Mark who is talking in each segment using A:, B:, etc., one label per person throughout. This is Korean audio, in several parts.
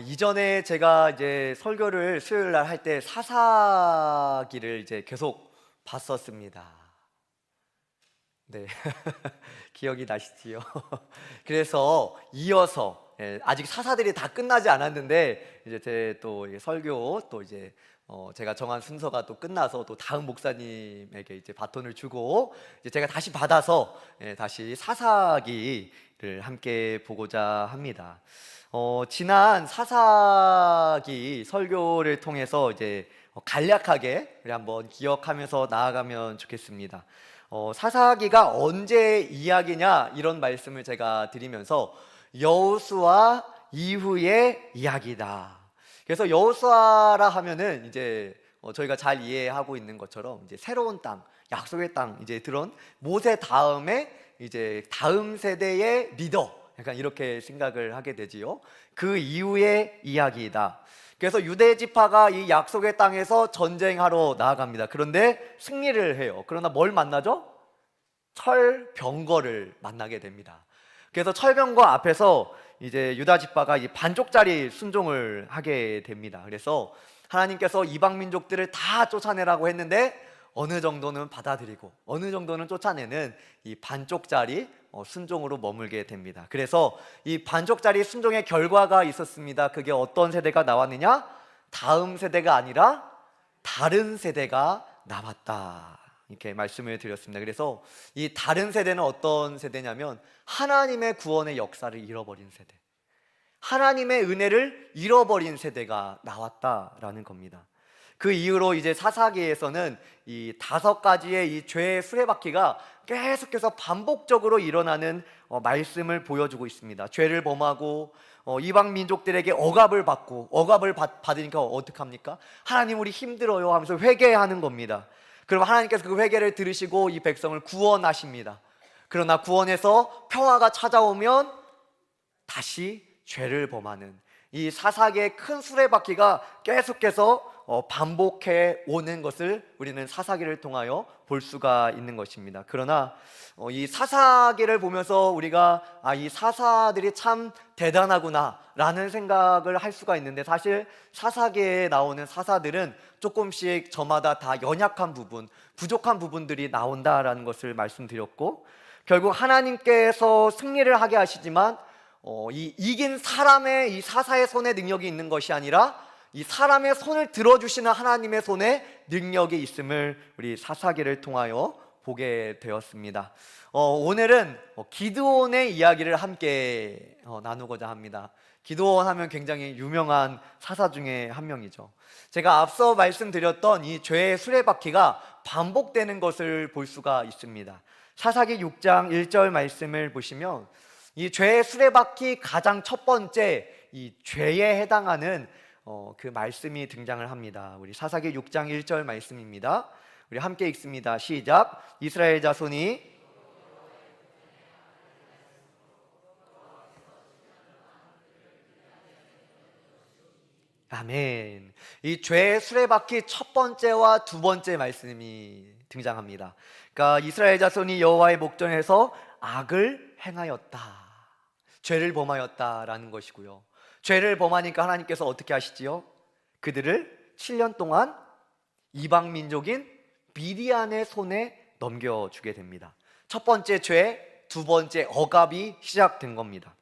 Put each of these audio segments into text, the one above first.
A: 이전에 제가 이제 설교를 수요일 날 할 때 사사기를 이제 계속 봤었습니다. 네. 기억이 나시지요? 그래서 이어서 아직 사사들이 다 끝나지 않았는데 이제 제 또 설교 또 이제 제가 정한 순서가 또 끝나서 또 다음 목사님에게 이제 바톤을 주고 이제 제가 다시 받아서 다시 사사기를 함께 보고자 합니다. 지난 사사기 설교를 통해서 이제 간략하게 우리 한번 기억하면서 나아가면 좋겠습니다. 사사기가 언제 이야기냐 이런 말씀을 제가 드리면서 여호수아 이후의 이야기다. 그래서 여호수아라 하면은 이제 저희가 잘 이해하고 있는 것처럼 이제 새로운 땅, 약속의 땅 이제 들은 모세 다음에 이제 다음 세대의 리더, 약간 이렇게 생각을 하게 되지요. 그 이후의 이야기이다. 그래서 유대 지파가 이 약속의 땅에서 전쟁하러 나아갑니다. 그런데 승리를 해요. 그러나 뭘 만나죠? 철병거를 만나게 됩니다. 그래서 철병거 앞에서 이제 유다 지파가 이 반쪽짜리 순종을 하게 됩니다. 그래서 하나님께서 이방 민족들을 다 쫓아내라고 했는데 어느 정도는 받아들이고 어느 정도는 쫓아내는 이 반쪽짜리 순종으로 머물게 됩니다. 그래서 이 반쪽짜리 순종의 결과가 있었습니다. 그게 어떤 세대가 나왔느냐? 다음 세대가 아니라 다른 세대가 나왔다, 이렇게 말씀을 드렸습니다. 그래서 이 다른 세대는 어떤 세대냐면 하나님의 구원의 역사를 잃어버린 세대, 하나님의 은혜를 잃어버린 세대가 나왔다라는 겁니다. 그 이후로 이제 사사기에서는 이 5가지의 이 죄의 수레바퀴가 계속해서 반복적으로 일어나는 말씀을 보여주고 있습니다. 죄를 범하고 이방 민족들에게 억압을 받고, 억압을 받으니까 어떡합니까? 하나님 우리 힘들어요 하면서 회개하는 겁니다. 그럼 하나님께서 그 회개를 들으시고 이 백성을 구원하십니다. 그러나 구원해서 평화가 찾아오면 다시 죄를 범하는 이 사사기의 큰 수레바퀴가 계속해서 반복해 오는 것을 우리는 사사기를 통하여 볼 수가 있는 것입니다. 그러나 이 사사기를 보면서 우리가 이 사사들이 참 대단하구나 라는 생각을 할 수가 있는데, 사실 사사기에 나오는 사사들은 조금씩 저마다 다 연약한 부분, 부족한 부분들이 나온다라는 것을 말씀드렸고, 결국 하나님께서 승리를 하게 하시지만 이긴 사람의 이 사사의 손에 능력이 있는 것이 아니라 이 사람의 손을 들어주시는 하나님의 손에 능력이 있음을 우리 사사기를 통하여 보게 되었습니다. 오늘은 기드온의 이야기를 함께 나누고자 합니다. 기드온 하면 굉장히 유명한 사사 중에 한 명이죠. 제가 앞서 말씀드렸던 이 죄의 수레바퀴가 반복되는 것을 볼 수가 있습니다. 사사기 6장 1절 말씀을 보시면 이 죄의 수레바퀴 가장 첫 번째 이 죄에 해당하는 그 말씀이 등장을 합니다. 우리 사사기 6장 1절 말씀입니다. 우리 함께 읽습니다. 시작. 이스라엘 자손이 아멘. 이 죄의 수레바퀴 첫 번째와 두 번째 말씀이 등장합니다. 그러니까 이스라엘 자손이 여호와의 목전에서 악을 행하였다, 죄를 범하였다라는 것이고요. 죄를 범하니까 하나님께서 어떻게 하시지요? 그들을 7년 동안 이방 민족인 미디안의 손에 넘겨주게 됩니다. 첫 번째 죄, 두 번째 억압이 시작된 겁니다.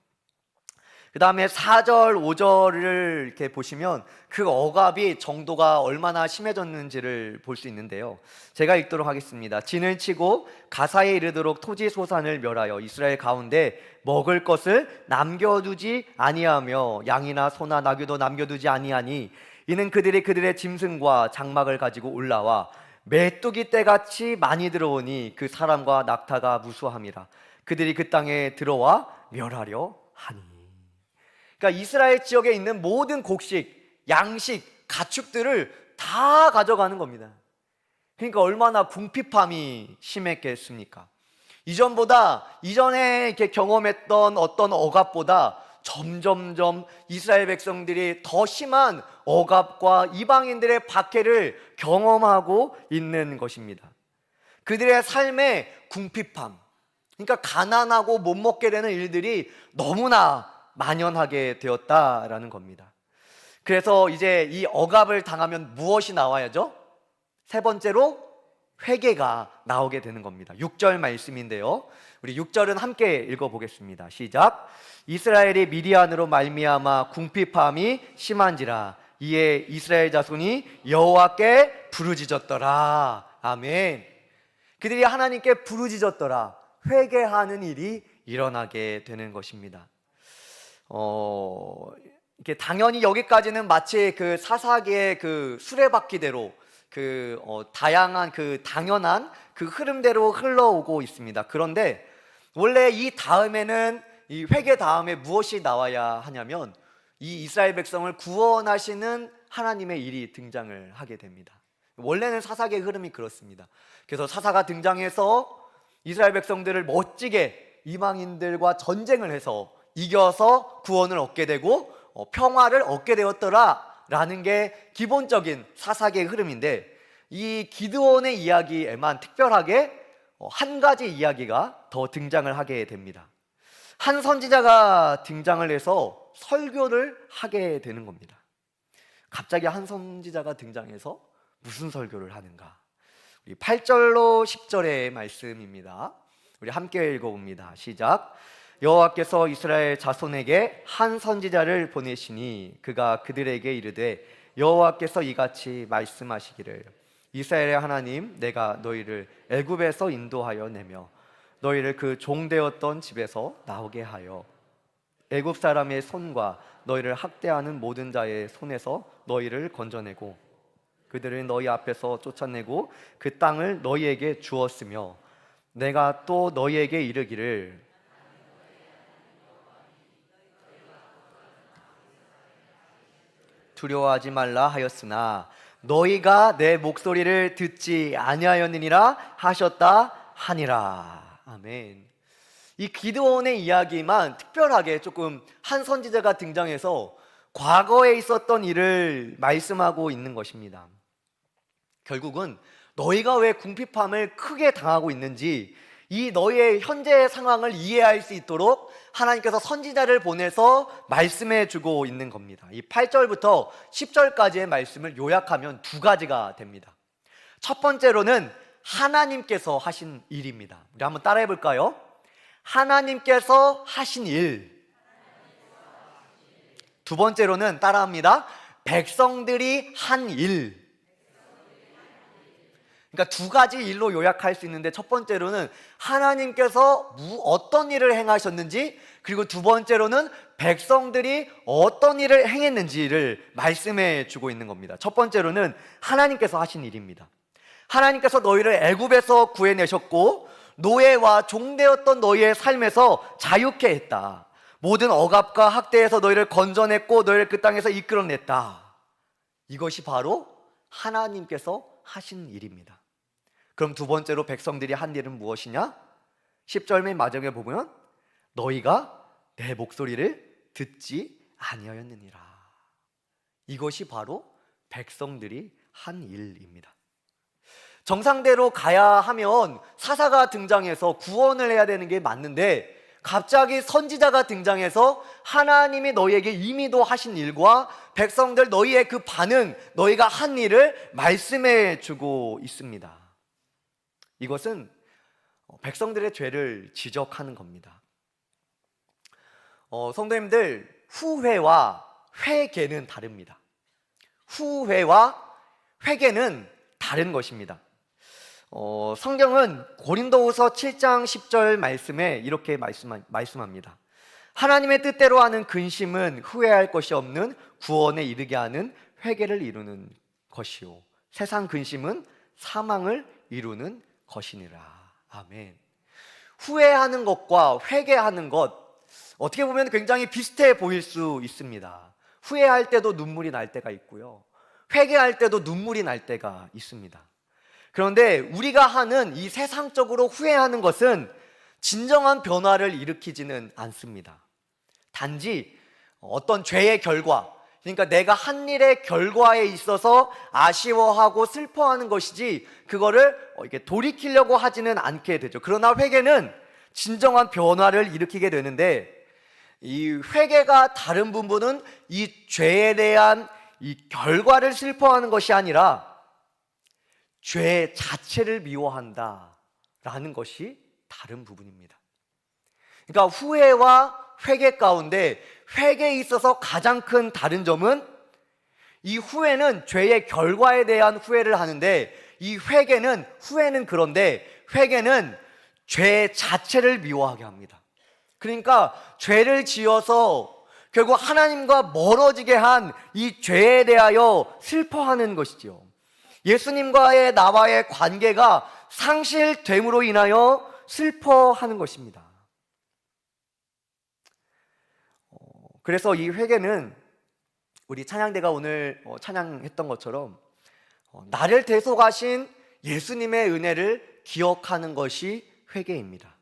A: 그 다음에 4절, 5절을 이렇게 보시면 그 억압이 정도가 얼마나 심해졌는지를 볼 수 있는데요. 제가 읽도록 하겠습니다. 진을 치고 가사에 이르도록 토지 소산을 멸하여 이스라엘 가운데 먹을 것을 남겨두지 아니하며 양이나 소나 나귀도 남겨두지 아니하니 이는 그들의 짐승과 장막을 가지고 올라와 메뚜기 떼같이 많이 들어오니 그 사람과 낙타가 무수함이라. 그들이 그 땅에 들어와 멸하려 하니. 그러니까 이스라엘 지역에 있는 모든 곡식, 양식, 가축들을 다 가져가는 겁니다. 그러니까 얼마나 궁핍함이 심했겠습니까? 이전에 이렇게 경험했던 어떤 억압보다 점점점 이스라엘 백성들이 더 심한 억압과 이방인들의 박해를 경험하고 있는 것입니다. 그들의 삶의 궁핍함, 그러니까 가난하고 못 먹게 되는 일들이 너무나 만연하게 되었다라는 겁니다. 그래서 이제 이 억압을 당하면 무엇이 나와야죠? 세 번째로 회개가 나오게 되는 겁니다. 6절 말씀인데요, 우리 6절은 함께 읽어보겠습니다. 시작. 이스라엘이 미디안으로 말미암아 궁핍함이 심한지라 이에 이스라엘 자손이 여호와께 부르짖었더라. 아멘. 그들이 하나님께 부르짖었더라. 회개하는 일이 일어나게 되는 것입니다. 이렇게 당연히 여기까지는 마치 그 사사기의 그 수레바퀴대로 다양한 당연한 그 흐름대로 흘러오고 있습니다. 그런데 원래 이 다음에는, 이 회개 다음에 무엇이 나와야 하냐면 이 이스라엘 백성을 구원하시는 하나님의 일이 등장을 하게 됩니다. 원래는 사사기의 흐름이 그렇습니다. 그래서 사사가 등장해서 이스라엘 백성들을 멋지게 이방인들과 전쟁을 해서 이겨서 구원을 얻게 되고 평화를 얻게 되었더라 라는 게 기본적인 사사기의 흐름인데, 이 기드온의 이야기에만 특별하게 한 가지 이야기가 더 등장을 하게 됩니다. 한 선지자가 등장을 해서 설교를 하게 되는 겁니다. 갑자기 한 선지자가 등장해서 무슨 설교를 하는가? 우리 8절로 10절의 말씀입니다. 우리 함께 읽어봅니다. 시작. 여호와께서 이스라엘 자손에게 한 선지자를 보내시니 그가 그들에게 이르되 여호와께서 이같이 말씀하시기를 이스라엘의 하나님, 내가 너희를 애굽에서 인도하여 내며 너희를 그 종되었던 집에서 나오게 하여 애굽 사람의 손과 너희를 학대하는 모든 자의 손에서 너희를 건져내고 그들을 너희 앞에서 쫓아내고 그 땅을 너희에게 주었으며 내가 또 너희에게 이르기를 두려워하지 말라 하였으나 너희가 내 목소리를 듣지 아니하였느니라 하셨다 하니라. 아멘. 이 기드온의 이야기만 특별하게 조금 한 선지자가 등장해서 과거에 있었던 일을 말씀하고 있는 것입니다. 결국은 너희가 왜 궁핍함을 크게 당하고 있는지, 이 너희의 현재 상황을 이해할 수 있도록 하나님께서 선지자를 보내서 말씀해 주고 있는 겁니다. 이 8절부터 10절까지의 말씀을 요약하면 두 가지가 됩니다. 첫 번째로는 하나님께서 하신 일입니다. 우리 한번 따라해 볼까요? 하나님께서 하신 일. 두 번째로는 따라합니다. 백성들이 한 일. 그러니까 두 가지 일로 요약할 수 있는데, 첫 번째로는 하나님께서 어떤 일을 행하셨는지, 그리고 두 번째로는 백성들이 어떤 일을 행했는지를 말씀해 주고 있는 겁니다. 첫 번째로는 하나님께서 하신 일입니다. 하나님께서 너희를 애굽에서 구해내셨고 노예와 종되었던 너희의 삶에서 자유케 했다. 모든 억압과 학대에서 너희를 건져냈고 너희를 그 땅에서 이끌어냈다. 이것이 바로 하나님께서 하신 일입니다. 그럼 두 번째로 백성들이 한 일은 무엇이냐? 10절 맨 마지막에 보면 너희가 내 목소리를 듣지 아니하였느니라. 이것이 바로 백성들이 한 일입니다. 정상대로 가야 하면 사사가 등장해서 구원을 해야 되는 게 맞는데, 갑자기 선지자가 등장해서 하나님이 너희에게 이미도 하신 일과 백성들 너희의 그 반응, 너희가 한 일을 말씀해 주고 있습니다. 이것은 백성들의 죄를 지적하는 겁니다. 성도님들, 후회와 회개는 다릅니다. 후회와 회개는 다른 것입니다. 성경은 고린도후서 7장 10절 말씀에 이렇게 말씀합니다. 하나님의 뜻대로 하는 근심은 후회할 것이 없는 구원에 이르게 하는 회개를 이루는 것이요 세상 근심은 사망을 이루는 것이니라. 아멘. 후회하는 것과 회개하는 것, 어떻게 보면 굉장히 비슷해 보일 수 있습니다. 후회할 때도 눈물이 날 때가 있고요, 회개할 때도 눈물이 날 때가 있습니다. 그런데 우리가 하는 이 세상적으로 후회하는 것은 진정한 변화를 일으키지는 않습니다. 단지 어떤 죄의 결과, 그러니까 내가 한 일의 결과에 있어서 아쉬워하고 슬퍼하는 것이지 그거를 이렇게 돌이키려고 하지는 않게 되죠. 그러나 회개는 진정한 변화를 일으키게 되는데, 이 회개가 다른 부분은 이 죄에 대한 이 결과를 슬퍼하는 것이 아니라 죄 자체를 미워한다라는 것이 다른 부분입니다. 그러니까 후회와 회개 가운데 회개에 있어서 가장 큰 다른 점은 이 후회는 죄의 결과에 대한 후회를 하는데 이 후회는 그런데 회개는 죄 자체를 미워하게 합니다. 그러니까 죄를 지어서 결국 하나님과 멀어지게 한 이 죄에 대하여 슬퍼하는 것이지요. 예수님과의 나와의 관계가 상실됨으로 인하여 슬퍼하는 것입니다. 그래서 이 회개는 우리 찬양대가 오늘 찬양했던 것처럼 나를 대속하신 예수님의 은혜를 기억하는 것이 회개입니다.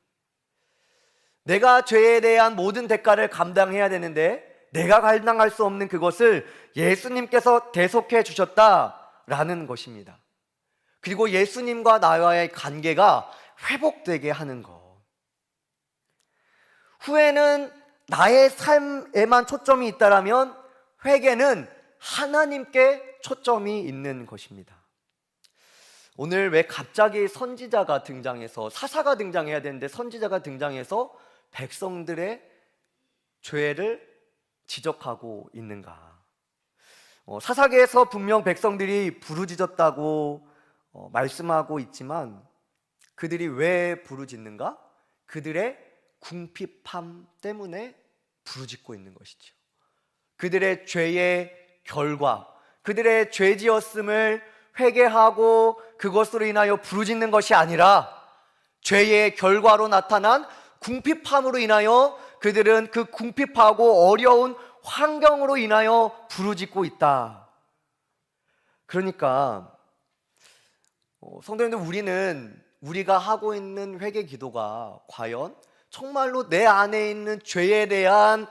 A: 내가 죄에 대한 모든 대가를 감당해야 되는데 내가 감당할 수 없는 그것을 예수님께서 대속해 주셨다라는 것입니다. 그리고 예수님과 나와의 관계가 회복되게 하는 것. 후회는 나의 삶에만 초점이 있다라면 회개는 하나님께 초점이 있는 것입니다. 오늘 왜 갑자기 선지자가 등장해서 사사가 등장해야 되는데 선지자가 등장해서 백성들의 죄를 지적하고 있는가? 사사기에서 분명 백성들이 부르짖었다고 말씀하고 있지만 그들이 왜 부르짖는가? 그들의 궁핍함 때문에 부르짖고 있는 것이죠. 그들의 죄의 결과, 그들의 죄지었음을 회개하고 그것으로 인하여 부르짖는 것이 아니라 죄의 결과로 나타난 궁핍함으로 인하여 그들은 그 궁핍하고 어려운 환경으로 인하여 부르짖고 있다. 그러니까 성도님들, 우리가 하고 있는 회개 기도가 과연 정말로 내 안에 있는 죄에 대한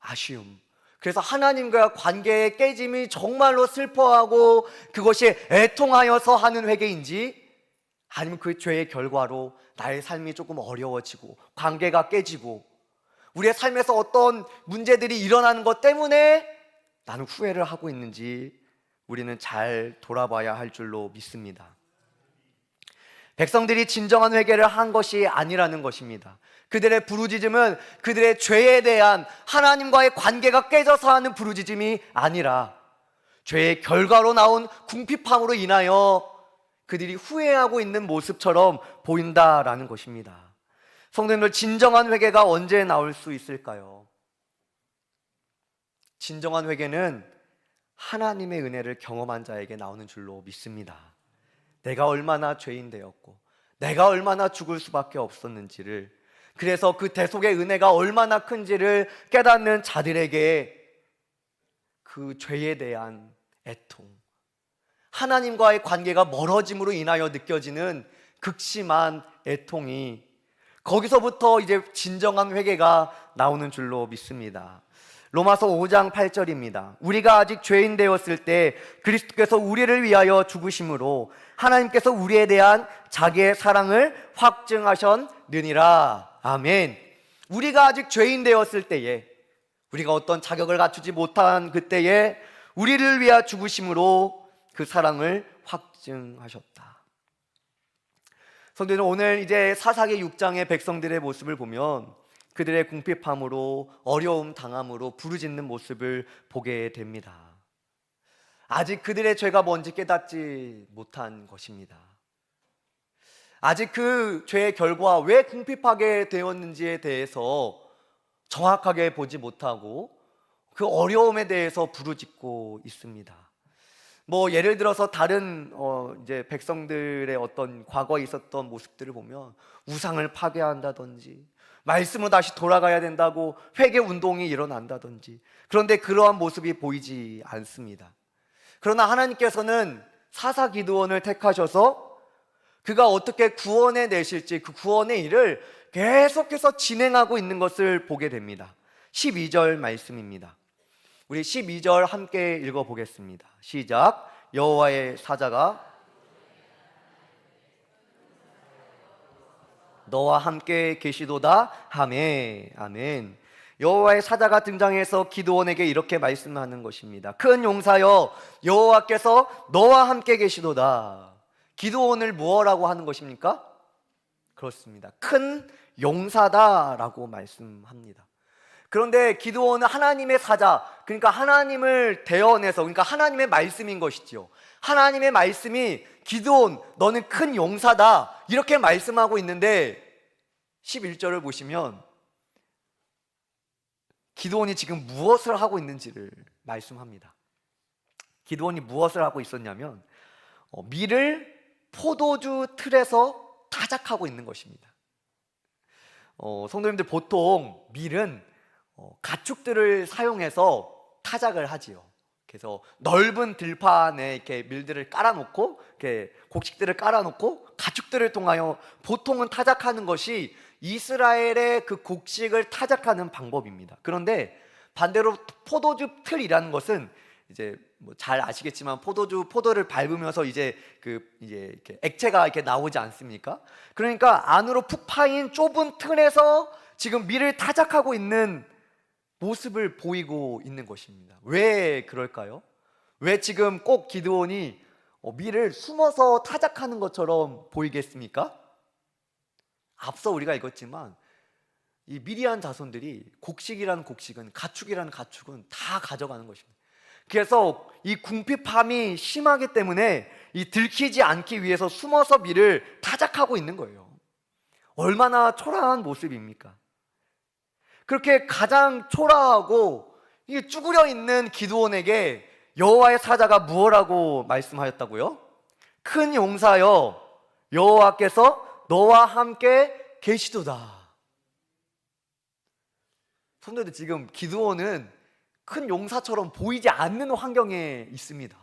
A: 아쉬움, 그래서 하나님과 관계의 깨짐이 정말로 슬퍼하고 그것이 애통하여서 하는 회개인지, 아니면 그 죄의 결과로 나의 삶이 조금 어려워지고 관계가 깨지고 우리의 삶에서 어떤 문제들이 일어나는 것 때문에 나는 후회를 하고 있는지 우리는 잘 돌아봐야 할 줄로 믿습니다. 백성들이 진정한 회개를 한 것이 아니라는 것입니다. 그들의 부르짖음은 그들의 죄에 대한 하나님과의 관계가 깨져서 하는 부르짖음이 아니라 죄의 결과로 나온 궁핍함으로 인하여 그들이 후회하고 있는 모습처럼 보인다라는 것입니다. 성도님들, 진정한 회개가 언제 나올 수 있을까요? 진정한 회개는 하나님의 은혜를 경험한 자에게 나오는 줄로 믿습니다. 내가 얼마나 죄인 되었고 내가 얼마나 죽을 수밖에 없었는지를, 그래서 그 대속의 은혜가 얼마나 큰지를 깨닫는 자들에게 그 죄에 대한 애통, 하나님과의 관계가 멀어짐으로 인하여 느껴지는 극심한 애통이, 거기서부터 이제 진정한 회개가 나오는 줄로 믿습니다. 로마서 5장 8절입니다. 우리가 아직 죄인 되었을 때 그리스도께서 우리를 위하여 죽으심으로 하나님께서 우리에 대한 자기의 사랑을 확증하셨느니라. 아멘. 우리가 아직 죄인 되었을 때에, 우리가 어떤 자격을 갖추지 못한 그때에 우리를 위하여 죽으심으로 그 사랑을 확증하셨다. 성도는 오늘 이제 사사기 6장의 백성들의 모습을 보면 그들의 궁핍함으로 어려움 당함으로 부르짖는 모습을 보게 됩니다. 아직 그들의 죄가 뭔지 깨닫지 못한 것입니다. 아직 그 죄의 결과, 왜 궁핍하게 되었는지에 대해서 정확하게 보지 못하고 그 어려움에 대해서 부르짖고 있습니다. 예를 들어서 다른 이제 백성들의 어떤 과거에 있었던 모습들을 보면 우상을 파괴한다든지 말씀은 다시 돌아가야 된다고 회개 운동이 일어난다든지, 그런데 그러한 모습이 보이지 않습니다. 그러나 하나님께서는 사사 기드온을 택하셔서 그가 어떻게 구원해 내실지 그 구원의 일을 계속해서 진행하고 있는 것을 보게 됩니다. 12절 말씀입니다. 우리 12절 함께 읽어보겠습니다. 시작. 여호와의 사자가 너와 함께 계시도다 하매. 아멘. 여호와의 사자가 등장해서 기드온에게 이렇게 말씀하는 것입니다. 큰 용사여, 여호와께서 너와 함께 계시도다. 기드온을 무엇라고 하는 것입니까? 그렇습니다. 큰 용사다라고 말씀합니다. 그런데 기드온은 하나님의 사자, 그러니까 하나님을 대언해서, 그러니까 하나님의 말씀인 것이죠. 하나님의 말씀이 기드온 너는 큰 용사다 이렇게 말씀하고 있는데 11절을 보시면 기드온이 지금 무엇을 하고 있는지를 말씀합니다. 기드온이 무엇을 하고 있었냐면 밀을 포도주 틀에서 타작하고 있는 것입니다. 성도님들, 보통 밀은 가축들을 사용해서 타작을 하지요. 그래서 넓은 들판에 이렇게 밀들을 깔아놓고, 이렇게 곡식들을 깔아놓고 가축들을 통하여 보통은 타작하는 것이 이스라엘의 그 곡식을 타작하는 방법입니다. 그런데 반대로 포도주 틀이라는 것은 이제 뭐 잘 아시겠지만 포도를 밟으면서 이제 이렇게 액체가 이렇게 나오지 않습니까? 그러니까 안으로 푹 파인 좁은 틀에서 지금 밀을 타작하고 있는 모습을 보이고 있는 것입니다. 왜 그럴까요? 왜 지금 꼭 기드온이 밀을 숨어서 타작하는 것처럼 보이겠습니까? 앞서 우리가 읽었지만 이 미디안 자손들이 곡식이라는 곡식은, 가축이라는 가축은 다 가져가는 것입니다. 그래서 이 궁핍함이 심하기 때문에 이 들키지 않기 위해서 숨어서 밀을 타작하고 있는 거예요. 얼마나 초라한 모습입니까? 그렇게 가장 초라하고 이게 쭈그려 있는 기드온에게 여호와의 사자가 무엇라고 말씀하였다고요? 큰 용사여, 여호와께서 너와 함께 계시도다. 성도들, 지금 기드온은 큰 용사처럼 보이지 않는 환경에 있습니다.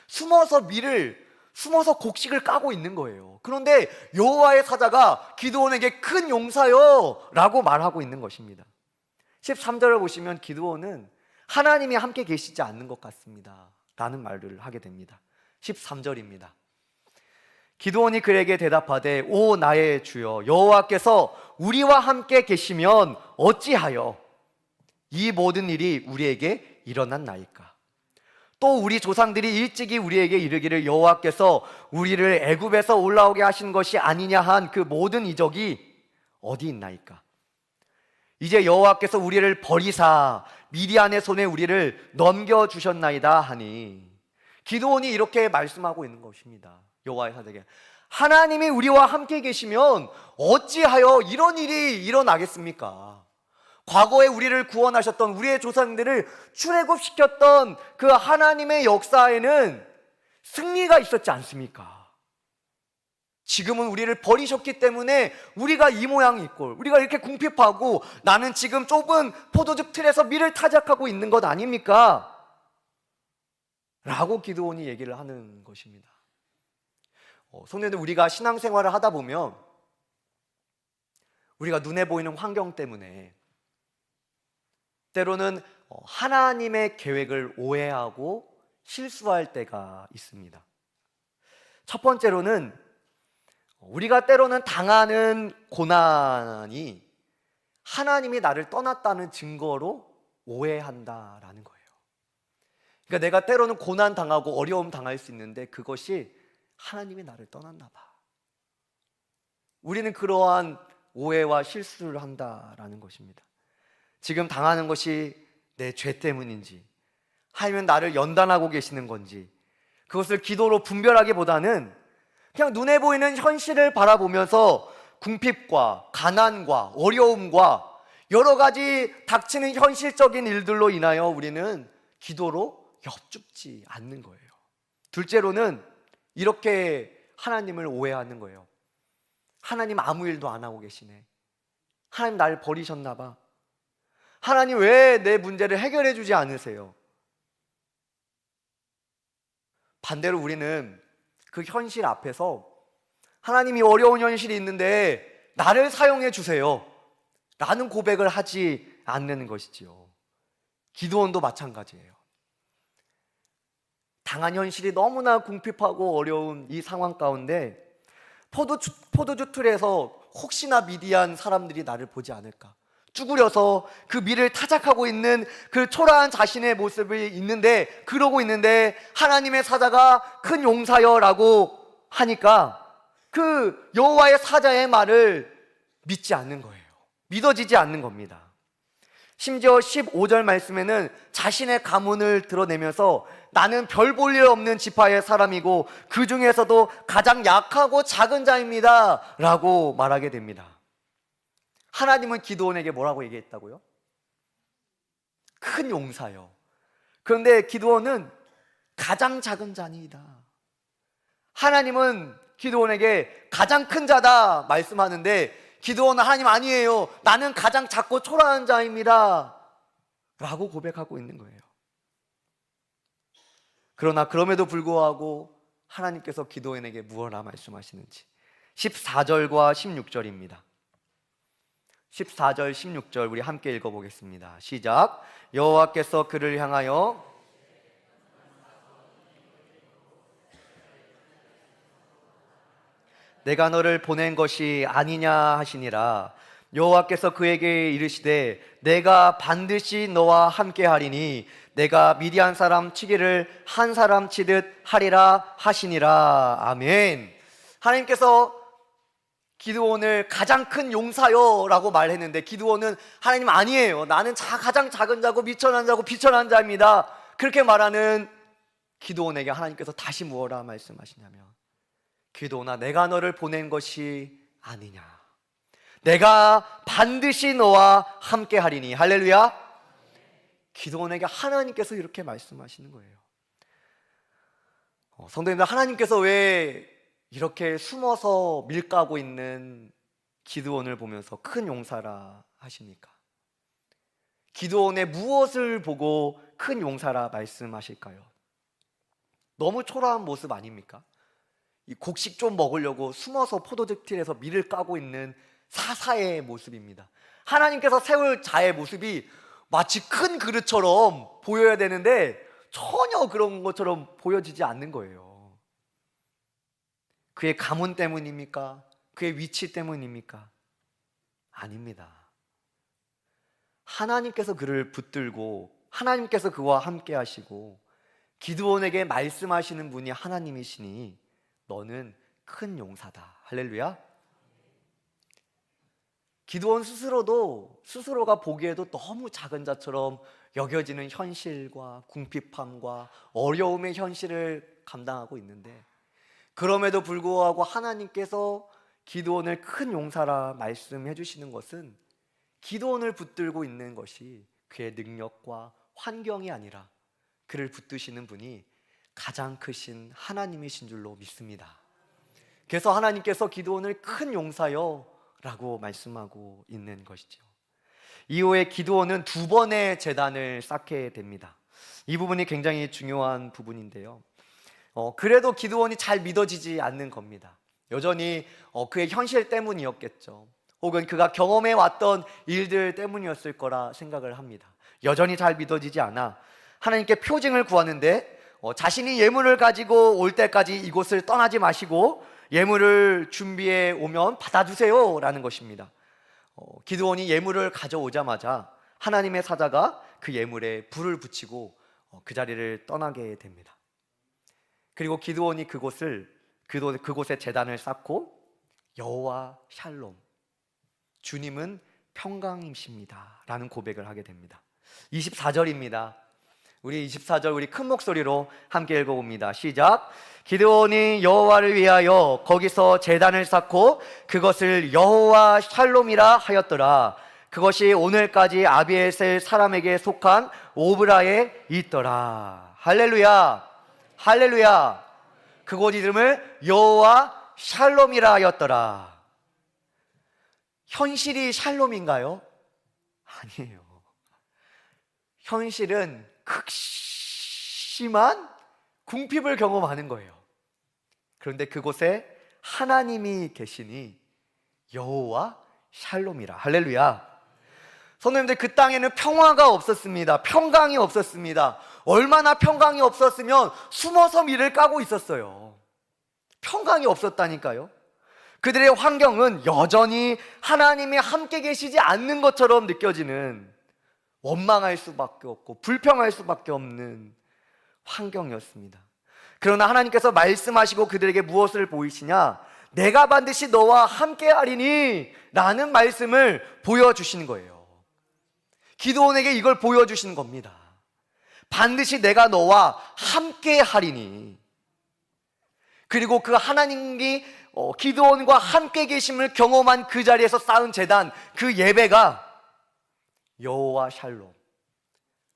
A: 숨어서 곡식을 까고 있는 거예요. 그런데 여호와의 사자가 기드온에게 큰 용사여 라고 말하고 있는 것입니다. 13절을 보시면 기드온은 하나님이 함께 계시지 않는 것 같습니다 라는 말을 하게 됩니다. 13절입니다. 기드온이 그에게 대답하되 오 나의 주여, 여호와께서 우리와 함께 계시면 어찌하여 이 모든 일이 우리에게 일어났나이까? 또 우리 조상들이 일찍이 우리에게 이르기를 여호와께서 우리를 애굽에서 올라오게 하신 것이 아니냐 한 그 모든 이적이 어디 있나이까? 이제 여호와께서 우리를 버리사 미디안의 손에 우리를 넘겨주셨나이다 하니, 기드온이 이렇게 말씀하고 있는 것입니다. 여호와의 사자에게 하나님이 우리와 함께 계시면 어찌하여 이런 일이 일어나겠습니까? 과거에 우리를 구원하셨던, 우리의 조상들을 출애굽시켰던 그 하나님의 역사에는 승리가 있었지 않습니까? 지금은 우리를 버리셨기 때문에 우리가 이 모양이꼴, 우리가 이렇게 궁핍하고 나는 지금 좁은 포도즙 틀에서 밀을 타작하고 있는 것 아닙니까? 라고 기드온이 얘기를 하는 것입니다. 성도님들, 우리가 신앙생활을 하다 보면 우리가 눈에 보이는 환경 때문에 때로는 하나님의 계획을 오해하고 실수할 때가 있습니다. 첫 번째로는 우리가 때로는 당하는 고난이 하나님이 나를 떠났다는 증거로 오해한다라는 거예요. 그러니까 내가 때로는 고난 당하고 어려움 당할 수 있는데 그것이 하나님이 나를 떠났나 봐. 우리는 그러한 오해와 실수를 한다라는 것입니다. 지금 당하는 것이 내 죄 때문인지 아니면 나를 연단하고 계시는 건지, 그것을 기도로 분별하기보다는 그냥 눈에 보이는 현실을 바라보면서 궁핍과 가난과 어려움과 여러 가지 닥치는 현실적인 일들로 인하여 우리는 기도로 엽죽지 않는 거예요. 둘째로는 이렇게 하나님을 오해하는 거예요. 하나님 아무 일도 안 하고 계시네. 하나님 나를 버리셨나 봐. 하나님 왜 내 문제를 해결해 주지 않으세요? 반대로 우리는 그 현실 앞에서 하나님이 어려운 현실이 있는데 나를 사용해 주세요 라는 고백을 하지 않는 것이지요. 기드온도 마찬가지예요. 당한 현실이 너무나 궁핍하고 어려운 이 상황 가운데 포도주 틀에서 혹시나 미디안 사람들이 나를 보지 않을까, 쭈그려서 그 밀을 타작하고 있는 그 초라한 자신의 모습이 있는데, 그러고 있는데 하나님의 사자가 큰 용사여라고 하니까 그 여호와의 사자의 말을 믿지 않는 거예요. 믿어지지 않는 겁니다. 심지어 15절 말씀에는 자신의 가문을 드러내면서 나는 별 볼 일 없는 지파의 사람이고 그 중에서도 가장 약하고 작은 자입니다 라고 말하게 됩니다. 하나님은 기드온에게 뭐라고 얘기했다고요? 큰 용사요. 그런데 기드온은 가장 작은 자니이다. 하나님은 기드온에게 가장 큰 자다 말씀하는데 기드온은 하나님 아니에요, 나는 가장 작고 초라한 자입니다 라고 고백하고 있는 거예요. 그러나 그럼에도 불구하고 하나님께서 기드온에게 무엇라 말씀하시는지 14절과 16절입니다 14절 16절 우리 함께 읽어보겠습니다. 시작. 여호와께서 그를 향하여 내가 너를 보낸 것이 아니냐 하시니라. 여호와께서 그에게 이르시되 내가 반드시 너와 함께 하리니 내가 미디안 사람 치기를 한 사람 치듯 하리라 하시니라. 아멘. 하나님께서 기드온을 가장 큰 용사요 라고 말했는데 기드온은 하나님 아니에요, 나는 가장 작은 자고 미천한 자고 비천한 자입니다 그렇게 말하는 기드온에게 하나님께서 다시 무엇라 말씀하시냐면 기드온아, 내가 너를 보낸 것이 아니냐, 내가 반드시 너와 함께 하리니. 할렐루야. 기드온에게 하나님께서 이렇게 말씀하시는 거예요. 성도님들, 하나님께서 왜 이렇게 숨어서 밀가고 있는 기드온을 보면서 큰 용사라 하십니까? 기드온의 무엇을 보고 큰 용사라 말씀하실까요? 너무 초라한 모습 아닙니까? 이 곡식 좀 먹으려고 숨어서 포도즙틀에서 밀을 까고 있는 사사의 모습입니다. 하나님께서 세울 자의 모습이 마치 큰 그릇처럼 보여야 되는데 전혀 그런 것처럼 보여지지 않는 거예요. 그의 가문 때문입니까? 그의 위치 때문입니까? 아닙니다. 하나님께서 그를 붙들고 하나님께서 그와 함께 하시고 기드온에게 말씀하시는 분이 하나님이시니 너는 큰 용사다. 할렐루야. 기드온 스스로가 보기에도 너무 작은 자처럼 여겨지는 현실과 궁핍함과 어려움의 현실을 감당하고 있는데 그럼에도 불구하고 하나님께서 기드온을 큰 용사라 말씀해 주시는 것은 기드온을 붙들고 있는 것이 그의 능력과 환경이 아니라 그를 붙드시는 분이 가장 크신 하나님이신 줄로 믿습니다. 그래서 하나님께서 기드온을 큰 용사여 라고 말씀하고 있는 것이죠. 이후에 기드온은 2번의 제단을 쌓게 됩니다. 이 부분이 굉장히 중요한 부분인데요. 그래도 기드온이 잘 믿어지지 않는 겁니다. 여전히 그의 현실 때문이었겠죠. 혹은 그가 경험해 왔던 일들 때문이었을 거라 생각을 합니다. 여전히 잘 믿어지지 않아 하나님께 표징을 구하는데 자신이 예물을 가지고 올 때까지 이곳을 떠나지 마시고 예물을 준비해 오면 받아주세요 라는 것입니다. 기드온이 예물을 가져오자마자 하나님의 사자가 그 예물에 불을 붙이고 그 자리를 떠나게 됩니다. 그리고 기드온이 그곳에 제단을 쌓고 여호와 샬롬, 주님은 평강이십니다 라는 고백을 하게 됩니다. 24절입니다. 우리 24절 우리 큰 목소리로 함께 읽어봅니다. 시작. 기드온이 여호와를 위하여 거기서 제단을 쌓고 그것을 여호와 샬롬이라 하였더라. 그것이 오늘까지 아비에셀 사람에게 속한 오브라에 있더라. 할렐루야. 할렐루야. 그곳 이름을 여호와 샬롬이라 하였더라. 현실이 샬롬인가요? 아니에요. 현실은 극심한 궁핍을 경험하는 거예요. 그런데 그곳에 하나님이 계시니 여호와 샬롬이라. 할렐루야. 성도님들, 그 땅에는 평화가 없었습니다. 평강이 없었습니다. 얼마나 평강이 없었으면 숨어서 밀을 까고 있었어요. 평강이 없었다니까요. 그들의 환경은 여전히 하나님이 함께 계시지 않는 것처럼 느껴지는, 원망할 수밖에 없고 불평할 수밖에 없는 환경이었습니다. 그러나 하나님께서 말씀하시고 그들에게 무엇을 보이시냐? 내가 반드시 너와 함께 하리니 라는 말씀을 보여주시는 거예요. 기드온에게 이걸 보여주시는 겁니다. 반드시 내가 너와 함께 하리니. 그리고 그 하나님이 기드온과 함께 계심을 경험한 그 자리에서 쌓은 제단, 그 예배가 여호와 샬롬,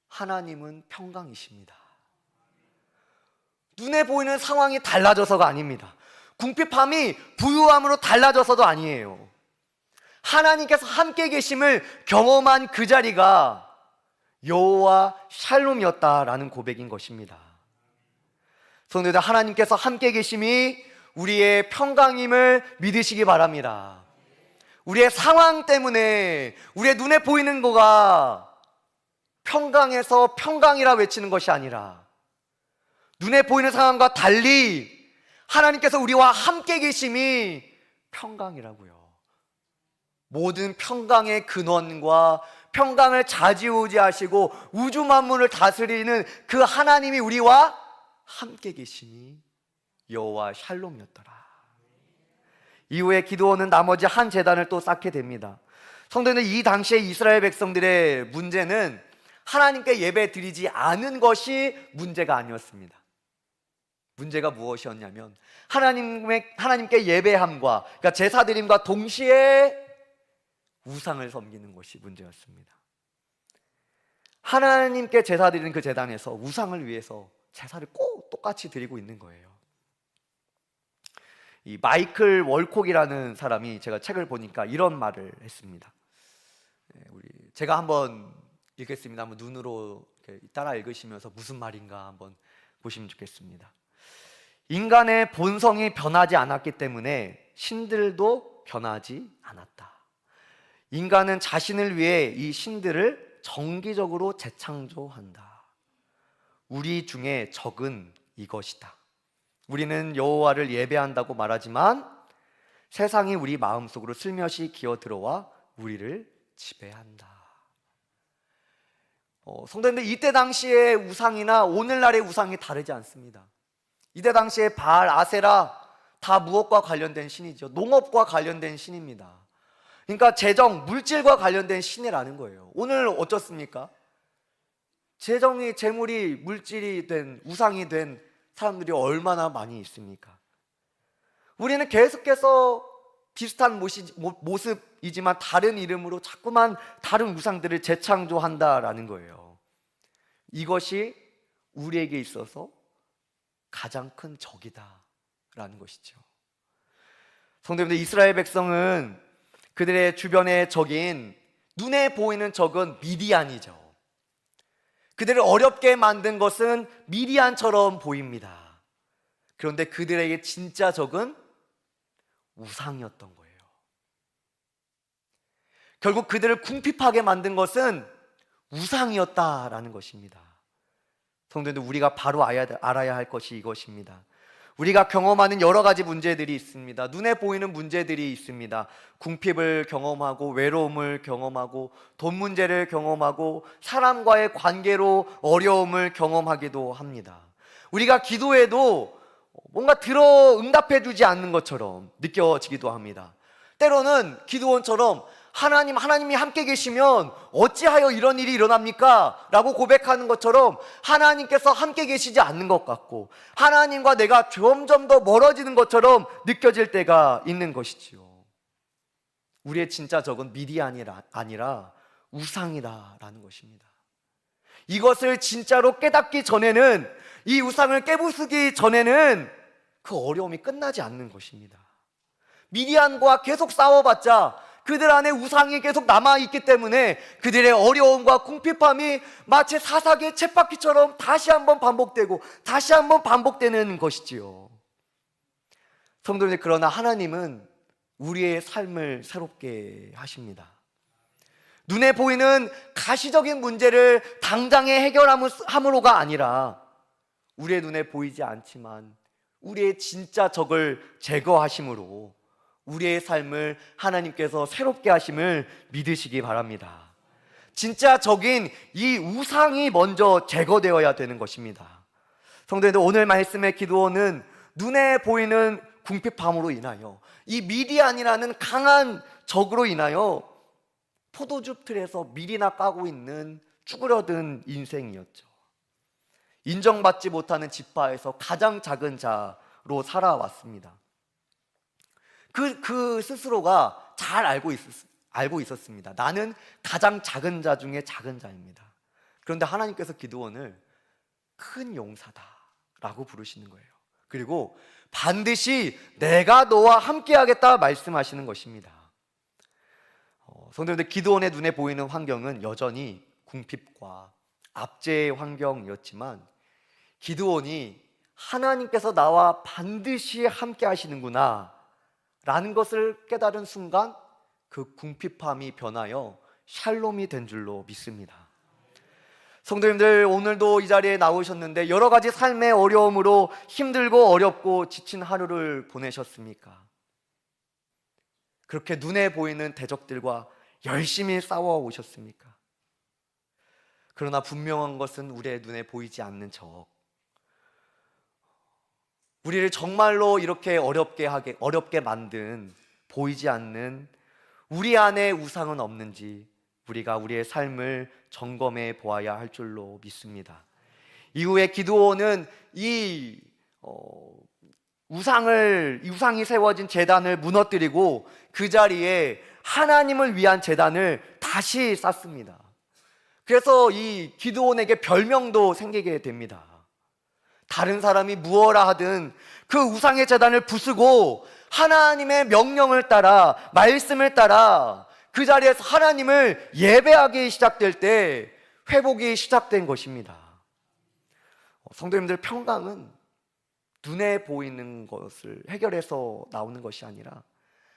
A: 하나님은 평강이십니다. 눈에 보이는 상황이 달라져서가 아닙니다. 궁핍함이 부유함으로 달라져서도 아니에요. 하나님께서 함께 계심을 경험한 그 자리가 여호와 샬롬이었다라는 고백인 것입니다. 성도들, 하나님께서 함께 계심이 우리의 평강임을 믿으시기 바랍니다. 우리의 상황 때문에 우리의 눈에 보이는 거가 평강에서 평강이라 외치는 것이 아니라 눈에 보이는 상황과 달리 하나님께서 우리와 함께 계심이 평강이라고요. 모든 평강의 근원과 평강을 좌지우지하시고 우주 만물을 다스리는 그 하나님이 우리와 함께 계심이 여호와 샬롬이었더라. 이후에 기드온은 나머지 한 제단을 또 쌓게 됩니다. 성도는 이 당시에 이스라엘 백성들의 문제는 하나님께 예배 드리지 않은 것이 문제가 아니었습니다. 문제가 무엇이었냐면 하나님께 예배함과, 그러니까 제사 드림과 동시에 우상을 섬기는 것이 문제였습니다. 하나님께 제사 드리는 그 제단에서 우상을 위해서 제사를 꼭 똑같이 드리고 있는 거예요. 이 마이클 월콕이라는 사람이, 제가 책을 보니까 이런 말을 했습니다. 제가 한번 읽겠습니다. 한번 눈으로 따라 읽으시면서 무슨 말인가 한번 보시면 좋겠습니다. 인간의 본성이 변하지 않았기 때문에 신들도 변하지 않았다. 인간은 자신을 위해 이 신들을 정기적으로 재창조한다. 우리 중에 적은 이것이다. 우리는 여호와를 예배한다고 말하지만 세상이 우리 마음속으로 슬며시 기어들어와 우리를 지배한다. 성도님들, 이때 당시의 우상이나 오늘날의 우상이 다르지 않습니다. 이때 당시에 바알, 아세라 다 무엇과 관련된 신이죠? 농업과 관련된 신입니다. 그러니까 재정, 물질과 관련된 신이라는 거예요. 오늘 어떻습니까? 재물이 물질이 된, 우상이 된 사람들이 얼마나 많이 있습니까? 우리는 계속해서 비슷한 모습이지만 다른 이름으로 자꾸만 다른 우상들을 재창조한다라는 거예요. 이것이 우리에게 있어서 가장 큰 적이다라는 것이죠. 성도님들, 이스라엘 백성은 그들의 주변의 적인, 눈에 보이는 적은 미디안이죠. 그들을 어렵게 만든 것은 미디안처럼 보입니다. 그런데 그들에게 진짜 적은 우상이었던 거예요. 결국 그들을 궁핍하게 만든 것은 우상이었다라는 것입니다. 성도님들, 우리가 바로 알아야 할 것이 이것입니다. 우리가 경험하는 여러 가지 문제들이 있습니다. 눈에 보이는 문제들이 있습니다. 궁핍을 경험하고 외로움을 경험하고 돈 문제를 경험하고 사람과의 관계로 어려움을 경험하기도 합니다. 우리가 기도해도 뭔가 응답해 주지 않는 것처럼 느껴지기도 합니다. 때로는 기드온처럼 하나님이 함께 계시면 어찌하여 이런 일이 일어납니까? 라고 고백하는 것처럼 하나님께서 함께 계시지 않는 것 같고 하나님과 내가 점점 더 멀어지는 것처럼 느껴질 때가 있는 것이지요. 우리의 진짜 적은 미디안이 아니라 우상이다라는 것입니다. 이것을 진짜로 깨닫기 전에는, 이 우상을 깨부수기 전에는 그 어려움이 끝나지 않는 것입니다. 미디안과 계속 싸워봤자 그들 안에 우상이 계속 남아있기 때문에 그들의 어려움과 궁핍함이 마치 사사기의 쳇바퀴처럼 다시 한번 반복되고 다시 한번 반복되는 것이지요. 성도님들, 그러나 하나님은 우리의 삶을 새롭게 하십니다. 눈에 보이는 가시적인 문제를 당장에 해결함으로가 아니라 우리의 눈에 보이지 않지만 우리의 진짜 적을 제거하심으로 우리의 삶을 하나님께서 새롭게 하심을 믿으시기 바랍니다. 진짜 적인 이 우상이 먼저 제거되어야 되는 것입니다. 성도님들, 오늘 말씀의 기도원은 눈에 보이는 궁핍함으로 인하여, 이 미디안이라는 강한 적으로 인하여 포도주 틀에서 밀이나 까고 있는 쭈그러든 인생이었죠. 인정받지 못하는 지파에서 가장 작은 자로 살아왔습니다. 그 스스로가 잘 알고 있었습니다. 나는 가장 작은 자 중에 작은 자입니다. 그런데 하나님께서 기드온을 큰 용사다라고 부르시는 거예요. 그리고 반드시 내가 너와 함께하겠다 말씀하시는 것입니다. 성도님들, 기드온의 눈에 보이는 환경은 여전히 궁핍과 압제의 환경이었지만 기드온이 하나님께서 나와 반드시 함께 하시는구나 라는 것을 깨달은 순간 그 궁핍함이 변하여 샬롬이 된 줄로 믿습니다. 성도님들, 오늘도 이 자리에 나오셨는데 여러 가지 삶의 어려움으로 힘들고 어렵고 지친 하루를 보내셨습니까? 그렇게 눈에 보이는 대적들과 열심히 싸워 오셨습니까? 그러나 분명한 것은 우리의 눈에 보이지 않는 적, 우리를 정말로 이렇게 어렵게 만든 보이지 않는 우리 안에 우상은 없는지 우리가 우리의 삶을 점검해 보아야 할 줄로 믿습니다. 이후에 기드온은 이 우상이 세워진 제단을 무너뜨리고 그 자리에 하나님을 위한 제단을 다시 쌓습니다. 그래서 이 기드온에게 별명도 생기게 됩니다. 다른 사람이 무엇라 하든 그 우상의 제단을 부수고 하나님의 명령을 따라, 말씀을 따라 그 자리에서 하나님을 예배하기 시작될 때 회복이 시작된 것입니다. 성도님들, 평강은 눈에 보이는 것을 해결해서 나오는 것이 아니라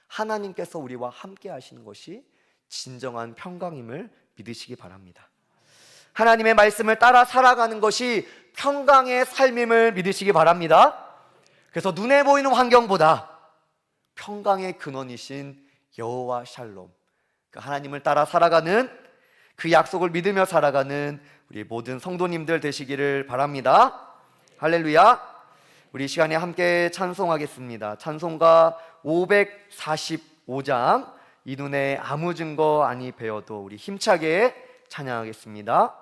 A: 하나님께서 우리와 함께 하시는 것이 진정한 평강임을 믿으시기 바랍니다. 하나님의 말씀을 따라 살아가는 것이 평강의 삶임을 믿으시기 바랍니다. 그래서 눈에 보이는 환경보다 평강의 근원이신 여호와 샬롬, 그 하나님을 따라 살아가는, 그 약속을 믿으며 살아가는 우리 모든 성도님들 되시기를 바랍니다. 할렐루야. 우리 시간에 함께 찬송하겠습니다. 찬송가 545장, 이 눈에 아무 증거 아니 배워도, 우리 힘차게 찬양하겠습니다.